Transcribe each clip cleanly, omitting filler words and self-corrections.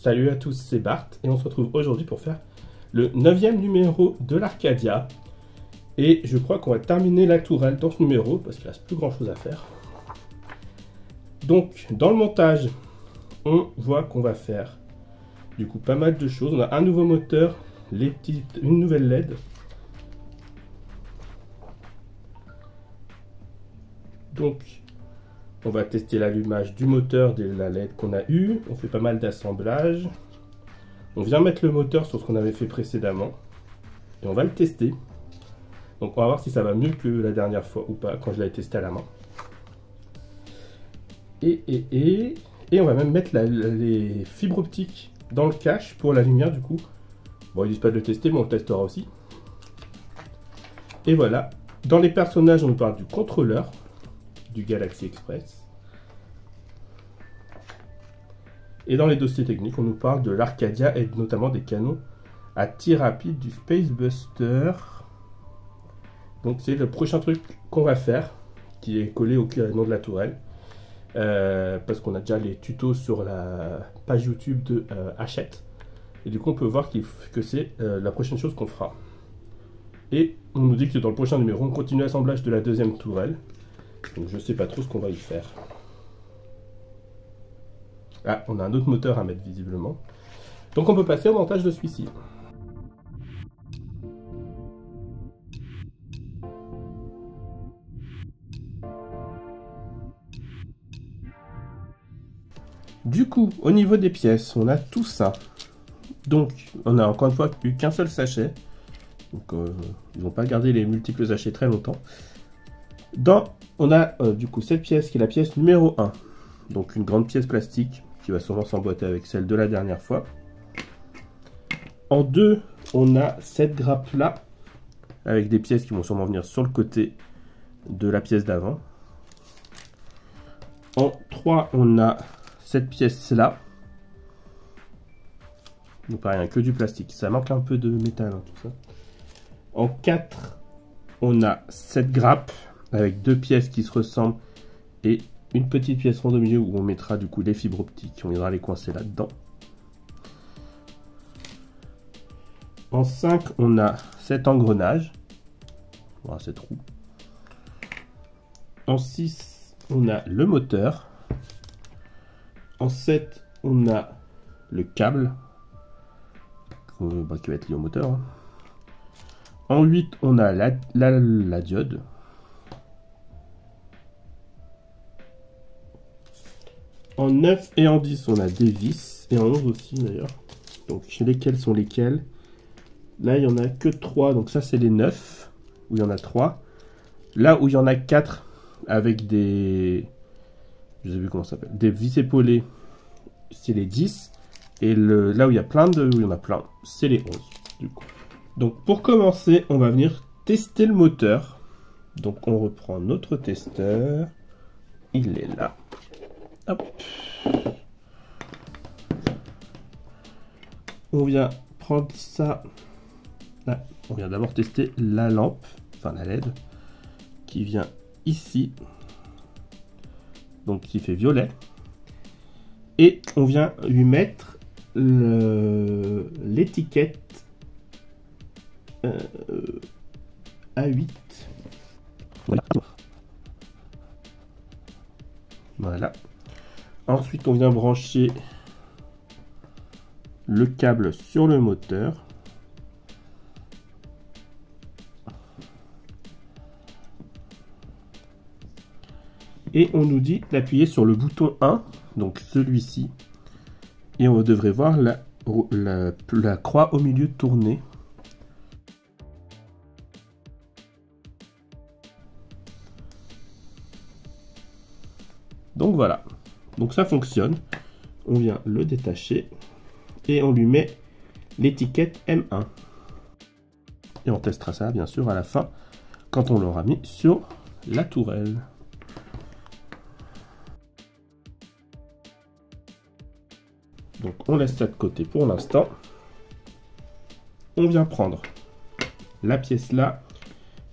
Salut à tous, c'est Bart et on se retrouve aujourd'hui pour faire le 9e numéro de l'Arcadia. Et je crois qu'on va terminer la tourelle dans ce numéro parce qu'il ne reste plus grand chose à faire. Donc dans le montage, on voit qu'on va faire du coup pas mal de choses. On a un nouveau moteur, une nouvelle LED. Donc on va tester l'allumage du moteur de la LED qu'on a eu. On fait pas mal d'assemblage. On vient mettre le moteur sur ce qu'on avait fait précédemment. Et on va le tester. Donc on va voir si ça va mieux que la dernière fois ou pas, quand je l'avais testé à la main. Et on va même mettre les fibres optiques dans le cache pour la lumière du coup. Bon, ils disent pas de le tester, mais on le testera aussi. Et voilà. Dans les personnages, on nous parle du contrôleur du Galaxy Express. Et dans les dossiers techniques, on nous parle de l'Arcadia et notamment des canons à tir rapide du Space Buster. Donc c'est le prochain truc qu'on va faire, qui est collé au nom de la tourelle. Parce qu'on a déjà les tutos sur la page YouTube de Hachette. Et du coup on peut voir que c'est la prochaine chose qu'on fera. Et on nous dit que dans le prochain numéro, on continue l'assemblage de la deuxième tourelle. Donc je sais pas trop ce qu'on va y faire. Ah, on a un autre moteur à mettre visiblement. Donc on peut passer au montage de celui-ci. Du coup, au niveau des pièces, on a tout ça. Donc, on a encore une fois eu qu'un seul sachet. Donc, ils vont pas garder les multiples sachets très longtemps. On a du coup cette pièce qui est la pièce numéro 1. Donc, une grande pièce plastique qui va sûrement s'emboîter avec celle de la dernière fois. En 2, on a cette grappe-là, avec des pièces qui vont sûrement venir sur le côté de la pièce d'avant. En 3, on a cette pièce-là. Donc pareil, hein, que du plastique. Ça manque un peu de métal, hein, tout ça. En 4, on a cette grappe avec deux pièces qui se ressemblent et une petite pièce ronde au milieu où on mettra du coup les fibres optiques. On viendra les coincer là-dedans. En 5, on a cet engrenage. Voilà, cette roue. En 6, on a le moteur. En 7, on a le câble qui va être lié au moteur. Hein. En 8, on a la diode. En 9 et en 10, on a des vis. Et en 11 aussi d'ailleurs. Donc lesquels sont lesquels? Là, il n'y en a que 3. Donc ça, c'est les 9. Où il y en a 3. Là où il y en a 4 avec des... Je sais plus comment ça s'appelle. Des vis épaulées, c'est les 10. Et là où il y a plein où il y en a plein, c'est les 11. Du coup. Donc pour commencer, on va venir tester le moteur. Donc on reprend notre testeur. Il est là. Hop. On vient prendre ça. Là, on vient d'abord tester la lampe, enfin la LED, qui vient ici. Donc qui fait violet. Et on vient lui mettre l'étiquette A8. Voilà. Ensuite, on vient brancher le câble sur le moteur. Et on nous dit d'appuyer sur le bouton 1, donc celui-ci. Et on devrait voir la croix au milieu tourner. Donc voilà. Donc ça fonctionne. On vient le détacher. Et on lui met l'étiquette M1. Et on testera ça bien sûr à la fin, quand on l'aura mis sur la tourelle. Donc on laisse ça de côté pour l'instant. On vient prendre la pièce là.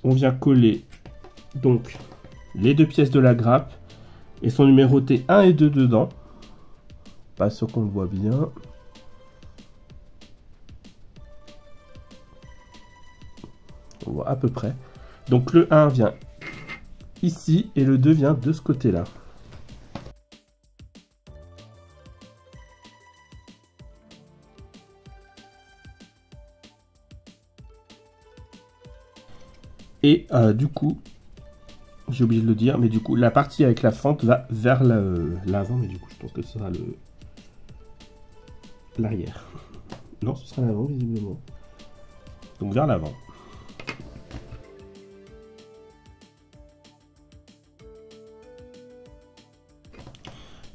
On vient coller donc les deux pièces de la grappe. Et sont numérotés 1 et 2 dedans. Pas sûr qu'on le voit bien. On voit à peu près. Donc le 1 vient ici et le 2 vient de ce côté-là. Et du coup, j'ai oublié de le dire, mais du coup, la partie avec la fente va vers l'avant, mais du coup, je pense que ce sera l'arrière. Non, ce sera l'avant, visiblement. Donc vers l'avant.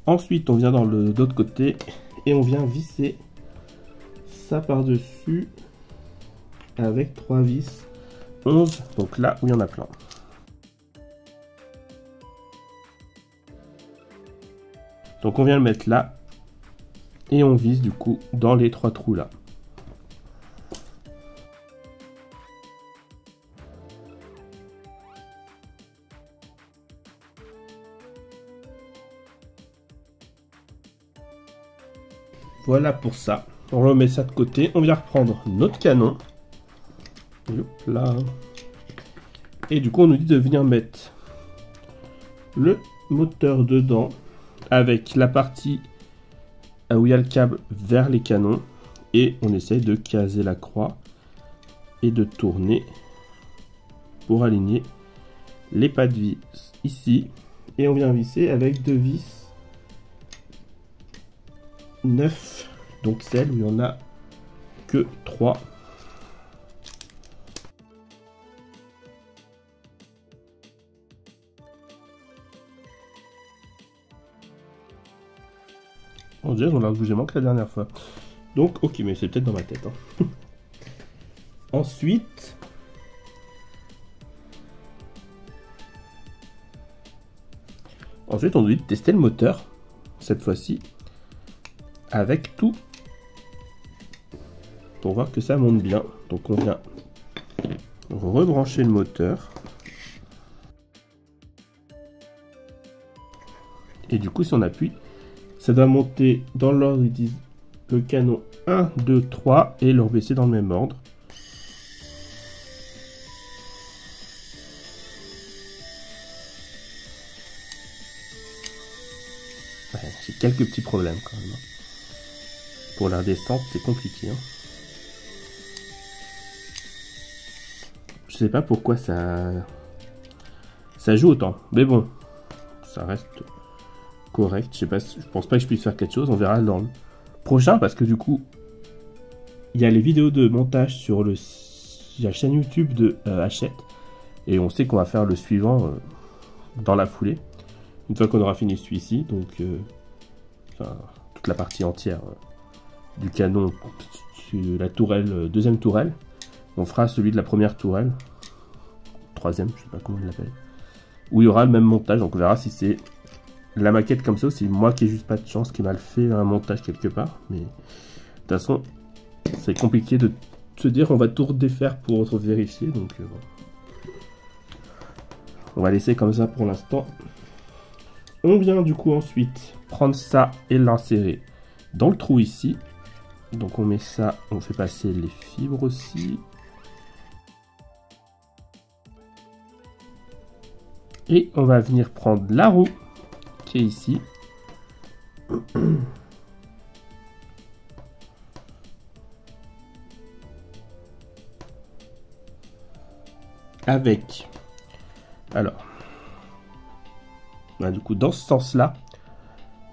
Ensuite, on vient dans l'autre côté et on vient visser ça par-dessus avec 3 vis. 11, donc là où il y en a plein. Donc on vient le mettre là et on vise du coup dans les 3 trous là. Voilà pour ça. On remet ça de côté. On vient reprendre notre canon. Hop là. Et du coup on nous dit de venir mettre le moteur dedans avec la partie où il y a le câble vers les canons et on essaye de caser la croix et de tourner pour aligner les pas de vis ici et on vient visser avec 2 vis 9, donc celle où il n'y en a que 3. On dirait qu'on a bougé moins que la dernière fois. Donc, ok, mais c'est peut-être dans ma tête. Hein. Ensuite, on nous dit de tester le moteur, cette fois-ci, avec tout, pour voir que ça monte bien. Donc, on vient rebrancher le moteur. Et du coup, si on appuie, ça doit monter dans l'ordre, ils disent le canon 1, 2, 3 et le baisser dans le même ordre. Ouais, j'ai quelques petits problèmes quand même. Pour la descente, c'est compliqué. Hein. Je sais pas pourquoi ça joue autant. Mais bon, ça reste correct. Je pense pas que je puisse faire quelque chose. On verra dans le prochain parce que du coup, il y a les vidéos de montage sur la chaîne YouTube de Hachette et on sait qu'on va faire le suivant dans la foulée. Une fois qu'on aura fini celui-ci, donc enfin, toute la partie entière du canon, la tourelle, deuxième tourelle, on fera celui de la première tourelle, troisième, je sais pas comment on l'appelle, où il y aura le même montage. Donc on verra si c'est la maquette comme ça, c'est moi qui ai juste pas de chance, qui m'a fait un montage quelque part. Mais de toute façon, c'est compliqué de se dire on va tout redéfaire pour vérifier. Donc on va laisser comme ça pour l'instant. On vient du coup ensuite prendre ça et l'insérer dans le trou ici. Donc on met ça, on fait passer les fibres aussi. Et on va venir prendre la roue qui est ici. Avec, alors, bah, du coup dans ce sens là,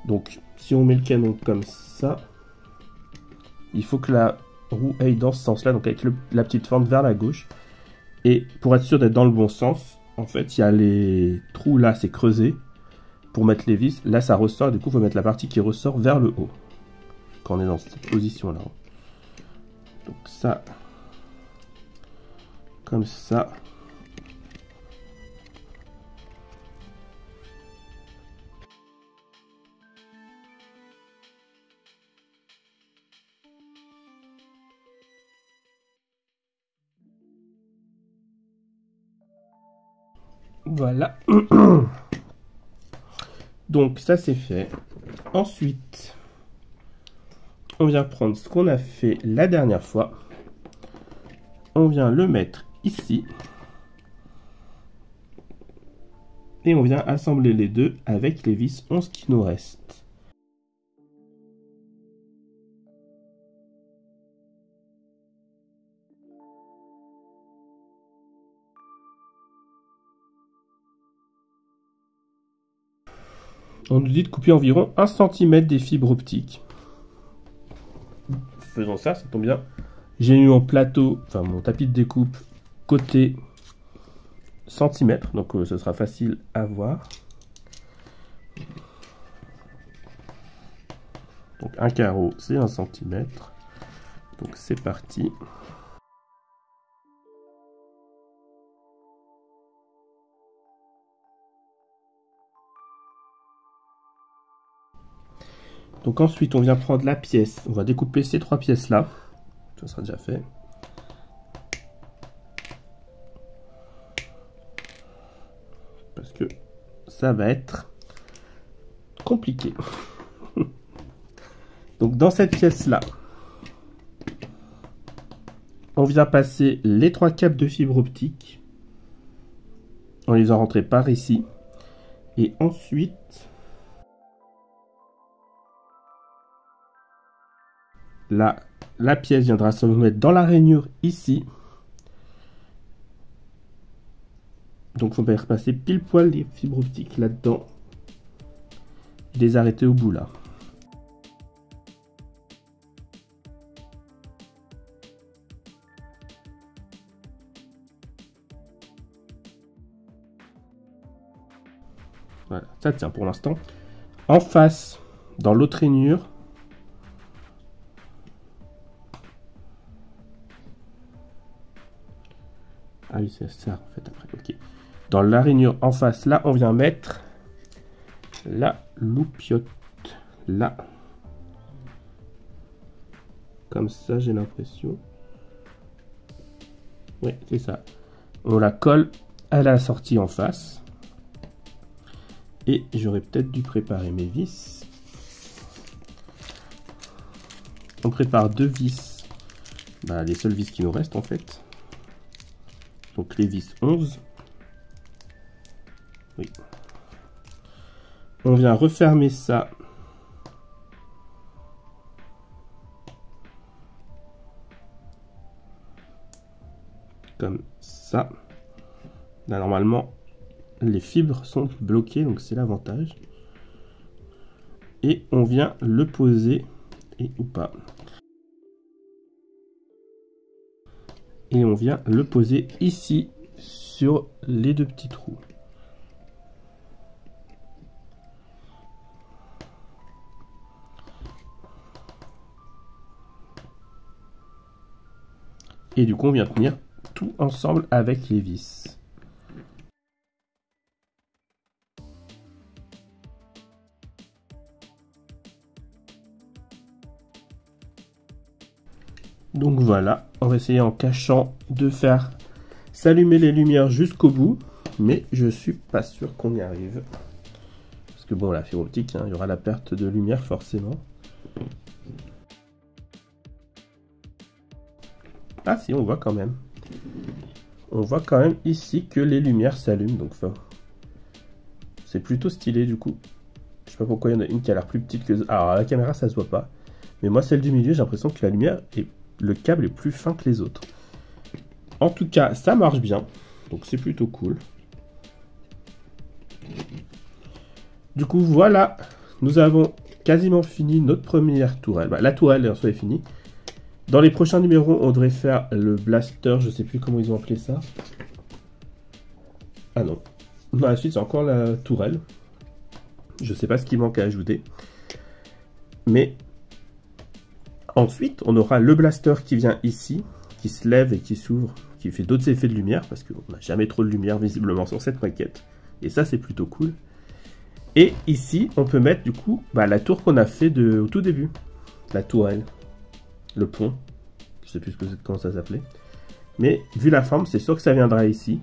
donc si on met le canon comme ça, il faut que la roue aille dans ce sens là, donc avec la petite fente vers la gauche. Et pour être sûr d'être dans le bon sens, en fait il y a les trous là, c'est creusé pour mettre les vis. Là ça ressort, et du coup il faut mettre la partie qui ressort vers le haut quand on est dans cette position là. Donc ça, comme ça. Voilà. Donc ça c'est fait. Ensuite, on vient prendre ce qu'on a fait la dernière fois. On vient le mettre ici. Et on vient assembler les deux avec les vis 11 qui nous restent. On nous dit de couper environ 1 cm des fibres optiques. Faisons ça, ça tombe bien. J'ai eu mon plateau, enfin mon tapis de découpe côté centimètre, donc ce sera facile à voir. Donc un carreau, c'est 1 cm. Donc c'est parti. Donc ensuite, on vient prendre la pièce. On va découper ces 3 pièces-là. Ça sera déjà fait. Parce que ça va être compliqué. Donc dans cette pièce-là, on vient passer les 3 câbles de fibre optique. On les a rentrés par ici. Et ensuite, là, la pièce viendra se mettre dans la rainure ici. Donc, on va repasser pile poil les fibres optiques là-dedans. Les arrêter au bout là. Voilà, ça tient pour l'instant. En face, dans l'autre rainure, ah oui, c'est ça en fait après. Ok. Dans la rainure en face, là, on vient mettre la loupiote. Là. Comme ça, j'ai l'impression. Oui, c'est ça. On la colle à la sortie en face. Et j'aurais peut-être dû préparer mes vis. On prépare 2 vis. Bah, les seules vis qui nous restent en fait. Donc les vis 11. Oui. On vient refermer ça. Comme ça. Là, normalement, les fibres sont bloquées, donc c'est l'avantage. Et on vient le poser, et ou pas. Et on vient le poser ici, sur les 2 petits trous. Et du coup, on vient tenir tout ensemble avec les vis. Donc voilà, on va essayer en cachant de faire s'allumer les lumières jusqu'au bout, mais je suis pas sûr qu'on y arrive. Parce que bon, la fibre optique, hein, il y aura la perte de lumière forcément. Ah si, on voit quand même. On voit quand même ici que les lumières s'allument, donc c'est plutôt stylé du coup. Je sais pas pourquoi il y en a une qui a l'air plus petite que... Alors à la caméra ça se voit pas, mais moi celle du milieu j'ai l'impression que la lumière et le câble est plus fin que les autres. En tout cas ça marche bien, donc c'est plutôt cool. Du coup voilà, nous avons quasiment fini notre première tourelle. Bah, la tourelle en soi est finie. Dans les prochains numéros, on devrait faire le blaster, je sais plus comment ils ont appelé ça. Ah non. Dans la suite, c'est encore la tourelle. Je sais pas ce qui manque à ajouter. Mais ensuite, on aura le blaster qui vient ici, qui se lève et qui s'ouvre, qui fait d'autres effets de lumière, parce qu'on n'a jamais trop de lumière visiblement sur cette maquette. Et ça, c'est plutôt cool. Et ici, on peut mettre du coup la tour qu'on a fait au tout début. La tourelle. Le pont, je sais plus comment ça s'appelait, mais vu la forme, c'est sûr que ça viendra ici.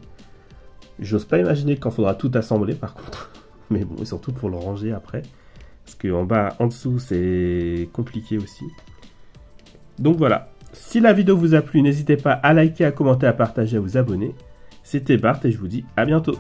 J'ose pas imaginer quand faudra tout assembler par contre, mais bon, et surtout pour le ranger après, parce que en bas, en dessous, c'est compliqué aussi. Donc voilà, Si la vidéo vous a plu, n'hésitez pas à liker, à commenter, à partager, à vous abonner. C'était Bart et je vous dis à bientôt.